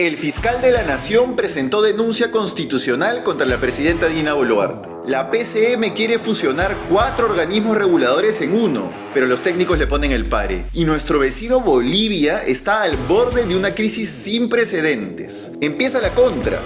El fiscal de la Nación presentó denuncia constitucional contra la presidenta Dina Boluarte. La PCM quiere fusionar 4 organismos reguladores en uno, pero los técnicos le ponen el pare. Y nuestro vecino Bolivia está al borde de una crisis sin precedentes. Empieza la contra.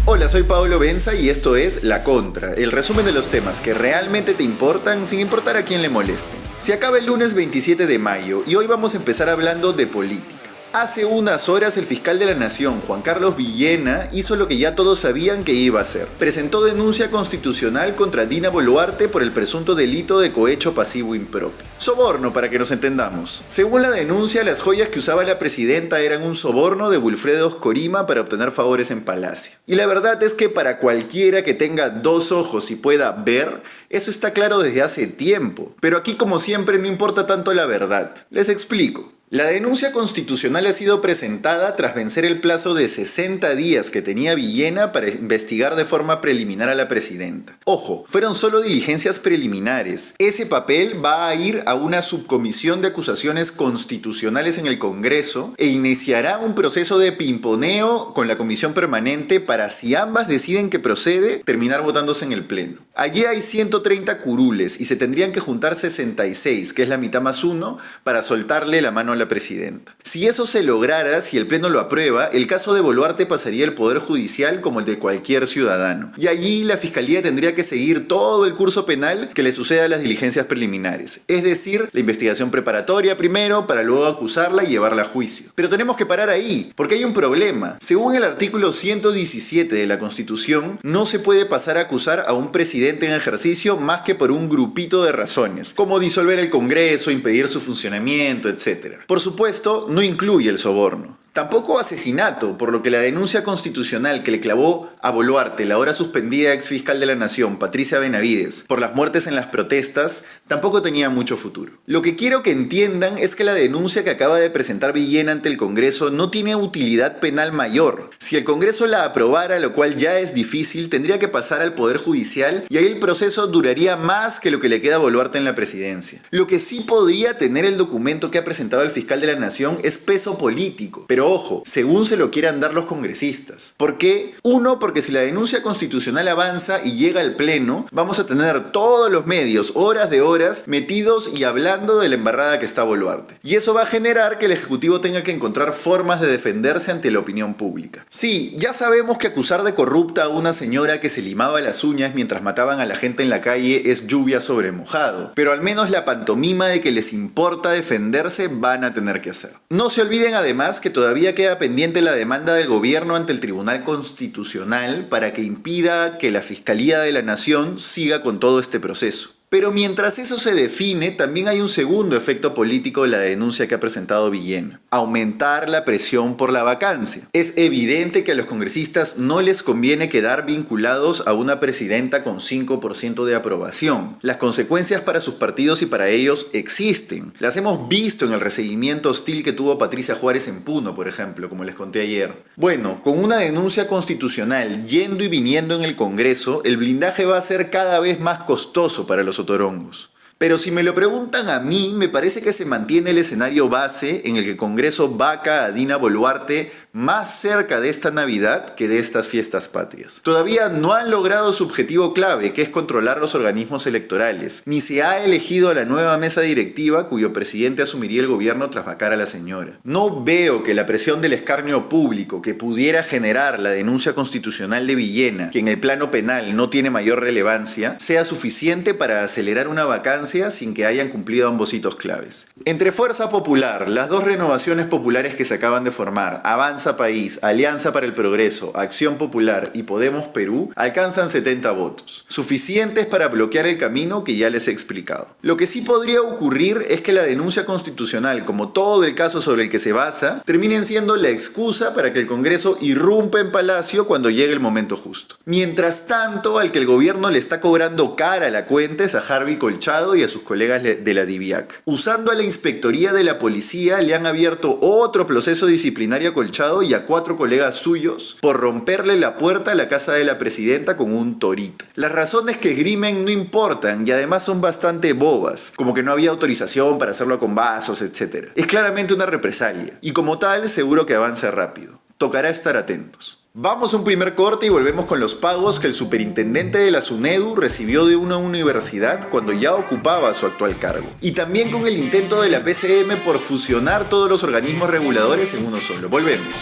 Hola, soy Pablo Benza y esto es La Contra, el resumen de los temas que realmente te importan sin importar a quién le moleste. Se acaba el lunes 27 de mayo y hoy vamos a empezar hablando de política. Hace unas horas el fiscal de la Nación, Juan Carlos Villena, hizo lo que ya todos sabían que iba a hacer. Presentó denuncia constitucional contra Dina Boluarte por el presunto delito de cohecho pasivo impropio. Soborno, para que nos entendamos. Según la denuncia, las joyas que usaba la presidenta eran un soborno de Wilfredo Oscorima para obtener favores en Palacio. Y la verdad es que para cualquiera que tenga 2 ojos y pueda ver, eso está claro desde hace tiempo. Pero aquí, como siempre, no importa tanto la verdad. Les explico. La denuncia constitucional ha sido presentada tras vencer el plazo de 60 días que tenía Villena para investigar de forma preliminar a la presidenta. Ojo, fueron solo diligencias preliminares. Ese papel va a ir a una subcomisión de acusaciones constitucionales en el Congreso e iniciará un proceso de pimponeo con la comisión permanente para, si ambas deciden que procede, terminar votándose en el Pleno. Allí hay 130 curules y se tendrían que juntar 66, que es la mitad más 1, para soltarle la mano a la presidenta. Si eso se lograra, si el Pleno lo aprueba, el caso de Boluarte pasaría al Poder Judicial como el de cualquier ciudadano. Y allí la Fiscalía tendría que seguir todo el curso penal que le suceda a las diligencias preliminares. Es decir, la investigación preparatoria primero, para luego acusarla y llevarla a juicio. Pero tenemos que parar ahí, porque hay un problema. Según el artículo 117 de la Constitución, no se puede pasar a acusar a un presidente en ejercicio más que por un grupito de razones, como disolver el Congreso, impedir su funcionamiento, etc. Por supuesto, no incluye el soborno. Tampoco asesinato, por lo que la denuncia constitucional que le clavó a Boluarte, la ahora suspendida ex fiscal de la Nación, Patricia Benavides, por las muertes en las protestas, tampoco tenía mucho futuro. Lo que quiero que entiendan es que la denuncia que acaba de presentar Villena ante el Congreso no tiene utilidad penal mayor. Si el Congreso la aprobara, lo cual ya es difícil, tendría que pasar al Poder Judicial y ahí el proceso duraría más que lo que le queda a Boluarte en la presidencia. Lo que sí podría tener el documento que ha presentado el fiscal de la Nación es peso político, pero ojo, según se lo quieran dar los congresistas. ¿Por qué? Uno, porque si la denuncia constitucional avanza y llega al Pleno, vamos a tener todos los medios, horas de horas, metidos y hablando de la embarrada que está Boluarte. Y eso va a generar que el Ejecutivo tenga que encontrar formas de defenderse ante la opinión pública. Sí, ya sabemos que acusar de corrupta a una señora que se limaba las uñas mientras mataban a la gente en la calle es lluvia sobre mojado, pero al menos la pantomima de que les importa defenderse van a tener que hacer. No se olviden además que todavía queda pendiente la demanda del gobierno ante el Tribunal Constitucional para que impida que la Fiscalía de la Nación siga con todo este proceso. Pero mientras eso se define, también hay un segundo efecto político de la denuncia que ha presentado Villena: aumentar la presión por la vacancia. Es evidente que a los congresistas no les conviene quedar vinculados a una presidenta con 5% de aprobación. Las consecuencias para sus partidos y para ellos existen. Las hemos visto en el recibimiento hostil que tuvo Patricia Juárez en Puno, por ejemplo, como les conté ayer. Bueno, con una denuncia constitucional yendo y viniendo en el Congreso, el blindaje va a ser cada vez más costoso para los otorongos. Pero si me lo preguntan a mí, me parece que se mantiene el escenario base en el que el Congreso vaca a Dina Boluarte más cerca de esta Navidad que de estas fiestas patrias. Todavía no han logrado su objetivo clave, que es controlar los organismos electorales, ni se ha elegido a la nueva mesa directiva cuyo presidente asumiría el gobierno tras vacar a la señora. No veo que la presión del escarnio público que pudiera generar la denuncia constitucional de Villena, que en el plano penal no tiene mayor relevancia, sea suficiente para acelerar una vacancia sin que hayan cumplido ambos hitos claves. Entre Fuerza Popular, las 2 renovaciones populares que se acaban de formar, Avanza País, Alianza para el Progreso, Acción Popular y Podemos Perú, alcanzan 70 votos, suficientes para bloquear el camino que ya les he explicado. Lo que sí podría ocurrir es que la denuncia constitucional, como todo el caso sobre el que se basa, terminen siendo la excusa para que el Congreso irrumpa en Palacio cuando llegue el momento justo. Mientras tanto, al que el gobierno le está cobrando cara la cuenta es a Harvey Colchado Colchado y a sus colegas de la DIVIAC. Usando a la Inspectoría de la Policía, le han abierto otro proceso disciplinario a Colchado y a 4 colegas suyos por romperle la puerta a la casa de la presidenta con un torito. Las razones que esgrimen no importan y además son bastante bobas, como que no había autorización para hacerlo con vasos, etc. Es claramente una represalia y como tal seguro que avance rápido. Tocará estar atentos. Vamos a un primer corte y volvemos con los pagos que el superintendente de la SUNEDU recibió de una universidad cuando ya ocupaba su actual cargo. Y también con el intento de la PCM por fusionar todos los organismos reguladores en uno solo. Volvemos.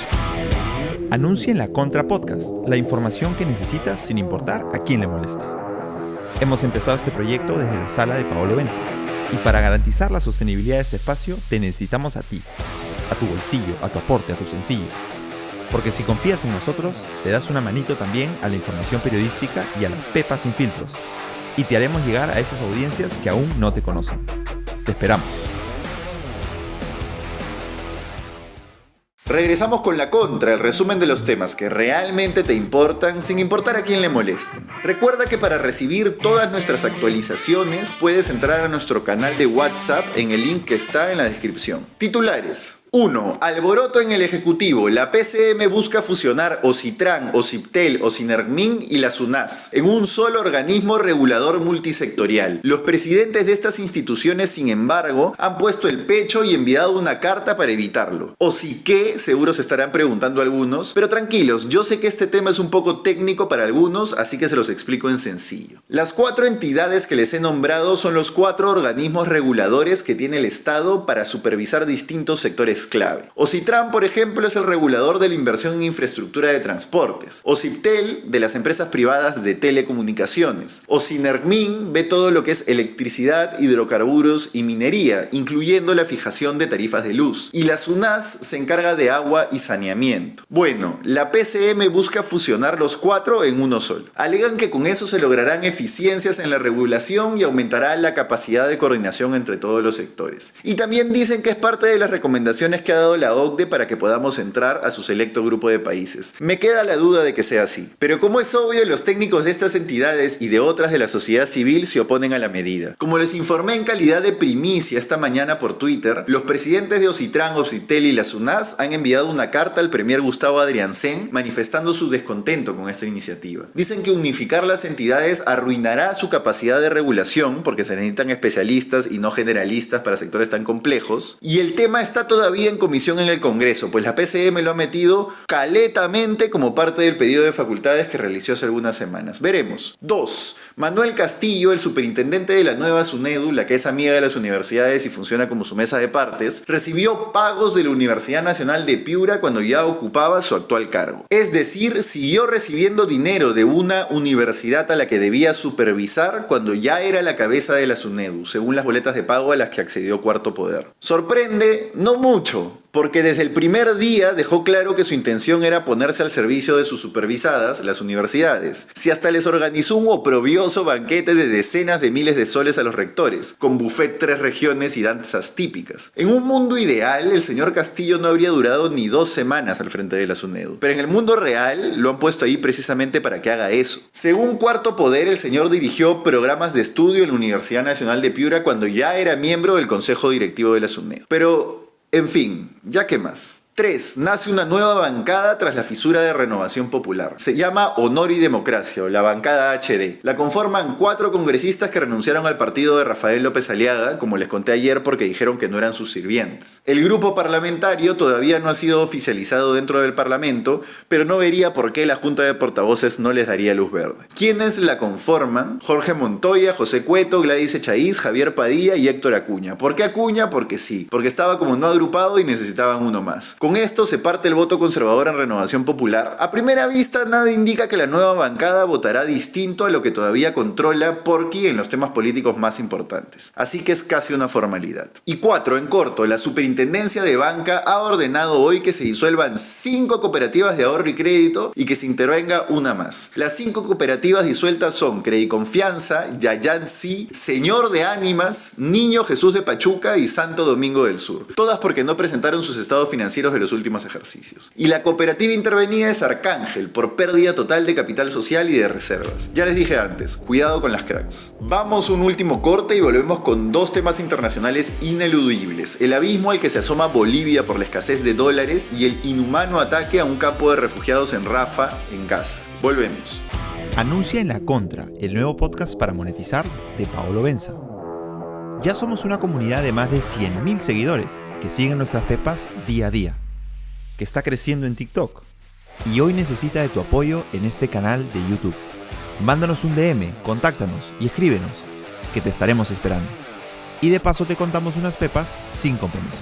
Anuncia en La Contra Podcast, la información que necesitas sin importar a quién le moleste. Hemos empezado este proyecto desde la sala de Paolo Benza. Y para garantizar la sostenibilidad de este espacio, te necesitamos a ti. A tu bolsillo, a tu aporte, a tu sencillo. Porque si confías en nosotros, le das una manito también a la información periodística y a la Pepa sin filtros. Y te haremos llegar a esas audiencias que aún no te conocen. Te esperamos. Regresamos con La Contra, el resumen de los temas que realmente te importan sin importar a quién le moleste. Recuerda que para recibir todas nuestras actualizaciones puedes entrar a nuestro canal de WhatsApp en el link que está en la descripción. Titulares. 1. Alboroto en el Ejecutivo. La PCM busca fusionar Ocitran, Ociptel, Ocinergmin y la SUNAS en un solo organismo regulador multisectorial. Los presidentes de estas instituciones, sin embargo, han puesto el pecho y enviado una carta para evitarlo. O sí que, seguro se estarán preguntando algunos, pero tranquilos, yo sé que este tema es un poco técnico para algunos, así que se los explico en sencillo. Las 4 entidades que les he nombrado son los 4 organismos reguladores que tiene el Estado para supervisar distintos sectores clave. Ocitran, por ejemplo, es el regulador de la inversión en infraestructura de transportes. Ociptel, de las empresas privadas de telecomunicaciones. Ocinergmin ve todo lo que es electricidad, hidrocarburos y minería, incluyendo la fijación de tarifas de luz. Y la SUNAS se encarga de agua y saneamiento. Bueno, la PCM busca fusionar los 4 en uno solo. Alegan que con eso se lograrán eficiencias en la regulación y aumentará la capacidad de coordinación entre todos los sectores. Y también dicen que es parte de las recomendaciones que ha dado la OCDE para que podamos entrar a su selecto grupo de países. Me queda la duda de que sea así. Pero como es obvio, los técnicos de estas entidades y de otras de la sociedad civil se oponen a la medida. Como les informé en calidad de primicia esta mañana por Twitter, los presidentes de Ocitran, Ociptel y la SUNAS han enviado una carta al premier Gustavo Adrianzén manifestando su descontento con esta iniciativa. Dicen que unificar las entidades arruinará su capacidad de regulación porque se necesitan especialistas y no generalistas para sectores tan complejos. Y el tema está todavía en comisión en el Congreso, pues la PCM lo ha metido caletamente como parte del pedido de facultades que realizó hace algunas semanas. Veremos. 2. Manuel Castillo, el superintendente de la nueva SUNEDU, la que es amiga de las universidades y funciona como su mesa de partes, recibió pagos de la Universidad Nacional de Piura cuando ya ocupaba su actual cargo. Es decir, siguió recibiendo dinero de una universidad a la que debía supervisar cuando ya era la cabeza de la SUNEDU, según las boletas de pago a las que accedió Cuarto Poder. Sorprende, no mucho, porque desde el primer día dejó claro que su intención era ponerse al servicio de sus supervisadas, las universidades. Si hasta les organizó un oprobioso banquete de decenas de miles de soles a los rectores, con buffet 3 regiones y danzas típicas. En un mundo ideal, el señor Castillo no habría durado ni 2 semanas al frente de la SUNEDU. Pero en el mundo real, lo han puesto ahí precisamente para que haga eso. Según Cuarto Poder, el señor dirigió programas de estudio en la Universidad Nacional de Piura cuando ya era miembro del Consejo Directivo de la SUNEDU. Pero en fin, ya qué más. 3. Nace una nueva bancada tras la fisura de Renovación Popular. Se llama Honor y Democracia, o la bancada HD. La conforman 4 congresistas que renunciaron al partido de Rafael López Aliaga, como les conté ayer, porque dijeron que no eran sus sirvientes. El grupo parlamentario todavía no ha sido oficializado dentro del Parlamento, pero no vería por qué la Junta de Portavoces no les daría luz verde. ¿Quiénes la conforman? Jorge Montoya, José Cueto, Gladys Echaíz, Javier Padilla y Héctor Acuña. ¿Por qué Acuña? Porque sí. Porque estaba como no agrupado y necesitaban uno más. Con esto se parte el voto conservador en Renovación Popular. A primera vista, nada indica que la nueva bancada votará distinto a lo que todavía controla Porky en los temas políticos más importantes. Así que es casi una formalidad. Y 4, en corto, la Superintendencia de Banca ha ordenado hoy que se disuelvan 5 cooperativas de ahorro y crédito y que se intervenga una más. Las 5 cooperativas disueltas son Crediconfianza, Yayatsi, Señor de Ánimas, Niño Jesús de Pachuca y Santo Domingo del Sur. Todas porque no presentaron sus estados financieros de los últimos ejercicios. Y la cooperativa intervenida es Arcángel, por pérdida total de capital social y de reservas. Ya les dije antes, cuidado con las cracks. Vamos a un último corte y volvemos con dos temas internacionales ineludibles: el abismo al que se asoma Bolivia por la escasez de dólares y el inhumano ataque a un campo de refugiados en Rafah, en Gaza. Volvemos. Anuncia en La Contra, el nuevo podcast para monetizar de Paolo Benza. Ya somos una comunidad de más de 100.000 seguidores que siguen nuestras pepas día a día, que está creciendo en TikTok y hoy necesita de tu apoyo en este canal de YouTube. Mándanos un DM, contáctanos y escríbenos, que te estaremos esperando. Y de paso te contamos unas pepas sin compromiso.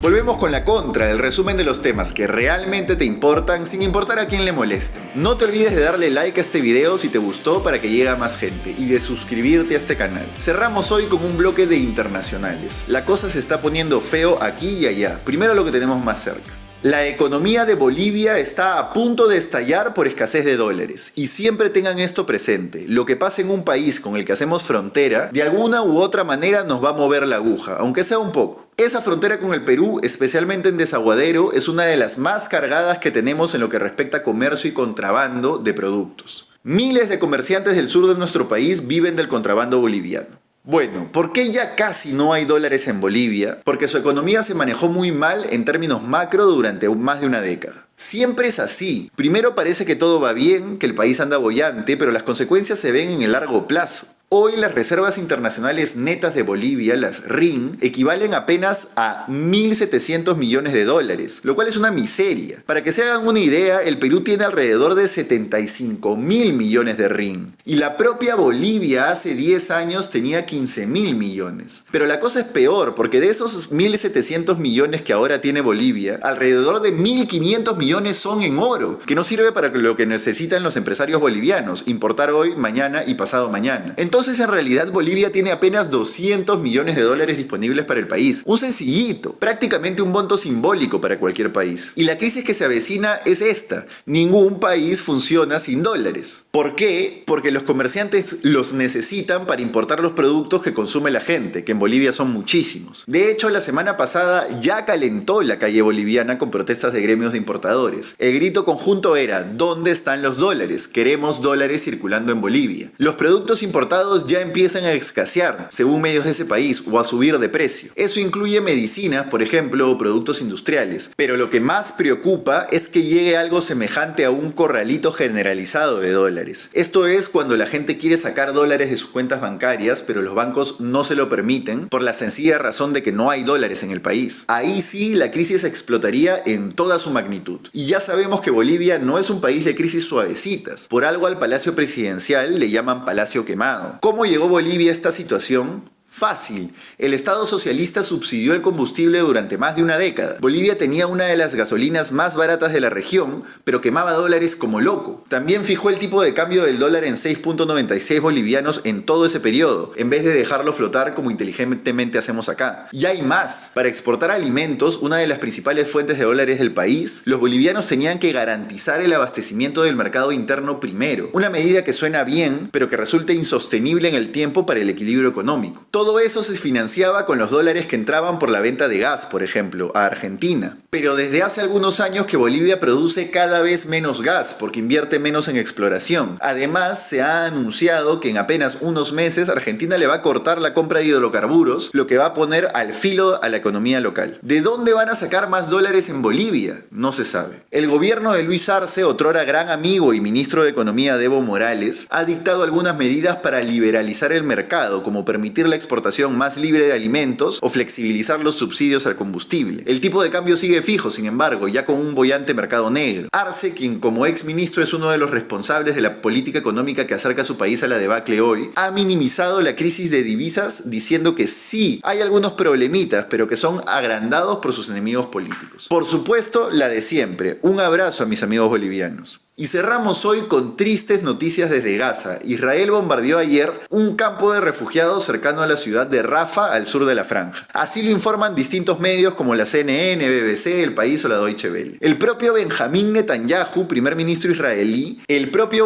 Volvemos con La Contra, el resumen de los temas que realmente te importan sin importar a quién le moleste. No te olvides de darle like a este video si te gustó para que llegue a más gente y de suscribirte a este canal. Cerramos hoy con un bloque de internacionales. La cosa se está poniendo feo aquí y allá. Primero lo que tenemos más cerca. La economía de Bolivia está a punto de estallar por escasez de dólares. Y siempre tengan esto presente: lo que pasa en un país con el que hacemos frontera, de alguna u otra manera nos va a mover la aguja, aunque sea un poco. Esa frontera con el Perú, especialmente en Desaguadero, es una de las más cargadas que tenemos en lo que respecta a comercio y contrabando de productos. Miles de comerciantes del sur de nuestro país viven del contrabando boliviano. Bueno, ¿por qué ya casi no hay dólares en Bolivia? Porque su economía se manejó muy mal en términos macro durante más de una década. Siempre es así. Primero parece que todo va bien, que el país anda boyante, pero las consecuencias se ven en el largo plazo. Hoy las reservas internacionales netas de Bolivia, las RIN, equivalen apenas a 1.700 millones de dólares, lo cual es una miseria. Para que se hagan una idea, el Perú tiene alrededor de 75.000 millones de RIN. Y la propia Bolivia hace 10 años tenía 15.000 millones. Pero la cosa es peor, porque de esos 1.700 millones que ahora tiene Bolivia, alrededor de 1.500 millones son en oro, que no sirve para lo que necesitan los empresarios bolivianos: importar hoy, mañana y pasado mañana. Entonces, en realidad, Bolivia tiene apenas 200 millones de dólares disponibles para el país. Un sencillito, prácticamente un monto simbólico para cualquier país. Y la crisis que se avecina es esta: ningún país funciona sin dólares. ¿Por qué? Porque los comerciantes los necesitan para importar los productos que consume la gente, que en Bolivia son muchísimos. De hecho, la semana pasada ya calentó la calle boliviana con protestas de gremios de importadores. El grito conjunto era: ¿dónde están los dólares? Queremos dólares circulando en Bolivia. Los productos importados ya empiezan a escasear, según medios de ese país, o a subir de precio. Eso incluye medicinas, por ejemplo, o productos industriales. Pero lo que más preocupa es que llegue algo semejante a un corralito generalizado de dólares. Esto es cuando la gente quiere sacar dólares de sus cuentas bancarias, pero los bancos no se lo permiten por la sencilla razón de que no hay dólares en el país. Ahí sí la crisis explotaría en toda su magnitud. Y ya sabemos que Bolivia no es un país de crisis suavecitas. Por algo al Palacio Presidencial le llaman Palacio Quemado. ¿Cómo llegó Bolivia a esta situación? Fácil. El Estado socialista subsidió el combustible durante más de una década. Bolivia tenía una de las gasolinas más baratas de la región, pero quemaba dólares como loco. También fijó el tipo de cambio del dólar en 6.96 bolivianos en todo ese periodo, en vez de dejarlo flotar como inteligentemente hacemos acá. Y hay más. Para exportar alimentos, una de las principales fuentes de dólares del país, los bolivianos tenían que garantizar el abastecimiento del mercado interno primero. Una medida que suena bien, pero que resulta insostenible en el tiempo para el equilibrio económico. Todo eso se financiaba con los dólares que entraban por la venta de gas, por ejemplo, a Argentina. Pero desde hace algunos años que Bolivia produce cada vez menos gas porque invierte menos en exploración. Además, se ha anunciado que en apenas unos meses Argentina le va a cortar la compra de hidrocarburos, lo que va a poner al filo a la economía local. ¿De dónde van a sacar más dólares en Bolivia? No se sabe. El gobierno de Luis Arce, otrora gran amigo y ministro de Economía de Evo Morales, ha dictado algunas medidas para liberalizar el mercado, como permitir la exportación más libre de alimentos o flexibilizar los subsidios al combustible. El tipo de cambio sigue fijo, sin embargo, ya con un boyante mercado negro. Arce, quien como ex ministro es uno de los responsables de la política económica que acerca a su país a la debacle hoy, ha minimizado la crisis de divisas diciendo que sí, hay algunos problemitas, pero que son agrandados por sus enemigos políticos. Por supuesto, la de siempre. Un abrazo a mis amigos bolivianos. Y cerramos hoy con tristes noticias desde Gaza. Israel bombardeó ayer un campo de refugiados cercano a la ciudad de Rafah, al sur de la franja. Así lo informan distintos medios como la CNN, BBC, El País o la Deutsche Welle. El propio Benjamín Netanyahu, primer ministro israelí,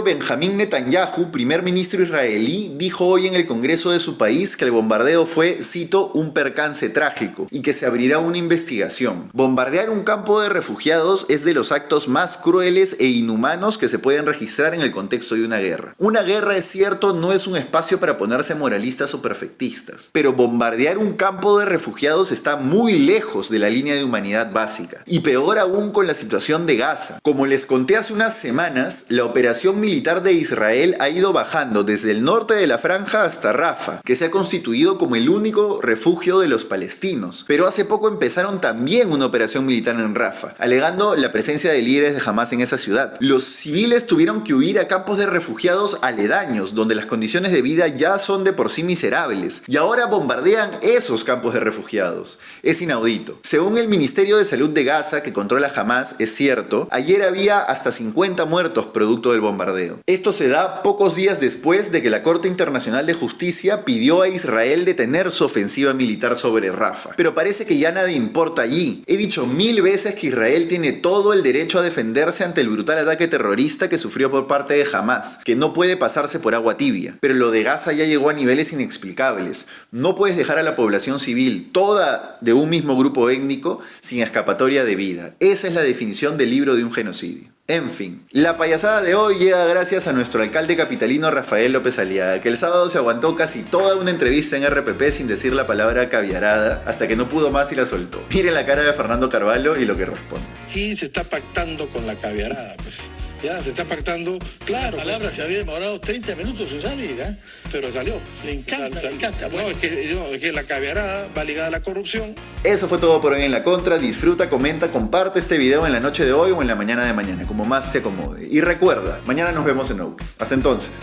dijo hoy en el Congreso de su país que el bombardeo fue, cito, un percance trágico y que se abrirá una investigación. Bombardear un campo de refugiados es de los actos más crueles e inhumanos que se pueden registrar en el contexto de una guerra. Una guerra, es cierto, no es un espacio para ponerse moralistas o perfectistas, pero bombardear un campo de refugiados está muy lejos de la línea de humanidad básica. Y peor aún con la situación de Gaza. Como les conté hace unas semanas, la operación militar de Israel ha ido bajando desde el norte de la franja hasta Rafah, que se ha constituido como el único refugio de los palestinos. Pero hace poco empezaron también una operación militar en Rafah, alegando la presencia de líderes de Hamas en esa ciudad. Los civiles tuvieron que huir a campos de refugiados aledaños, donde las condiciones de vida ya son de por sí miserables, y ahora bombardean esos campos de refugiados. Es inaudito. Según el Ministerio de Salud de Gaza, que controla Hamas, es cierto, ayer había hasta 50 muertos producto del bombardeo. Esto se da pocos días después de que la Corte Internacional de Justicia pidió a Israel detener su ofensiva militar sobre Rafah. Pero parece que ya nada importa allí. He dicho 1000 veces que Israel tiene todo el derecho a defenderse ante el brutal ataque terrorista que sufrió por parte de Hamas, que no puede pasarse por agua tibia. Pero lo de Gaza ya llegó a niveles inexplicables. No puedes dejar a la población civil, toda de un mismo grupo étnico, sin escapatoria de vida. Esa es la definición del libro de un genocidio. En fin, la payasada de hoy llega gracias a nuestro alcalde capitalino Rafael López Aliaga, que el sábado se aguantó casi toda una entrevista en RPP sin decir la palabra caviarada, hasta que no pudo más y la soltó. Miren la cara de Fernando Carvalho y lo que responde. ¿Quién se está pactando con la caviarada? Pues ya se está pactando, claro. La palabra se había demorado 30 minutos en salir, ¿eh? Pero salió. Le encanta, le encanta. Bueno, es que la caviarada va ligada a la corrupción. Eso fue todo por hoy en La Contra. Disfruta, comenta, comparte este video en la noche de hoy o en la mañana de mañana, como más te acomode. Y recuerda, mañana nos vemos en Oak. Hasta entonces.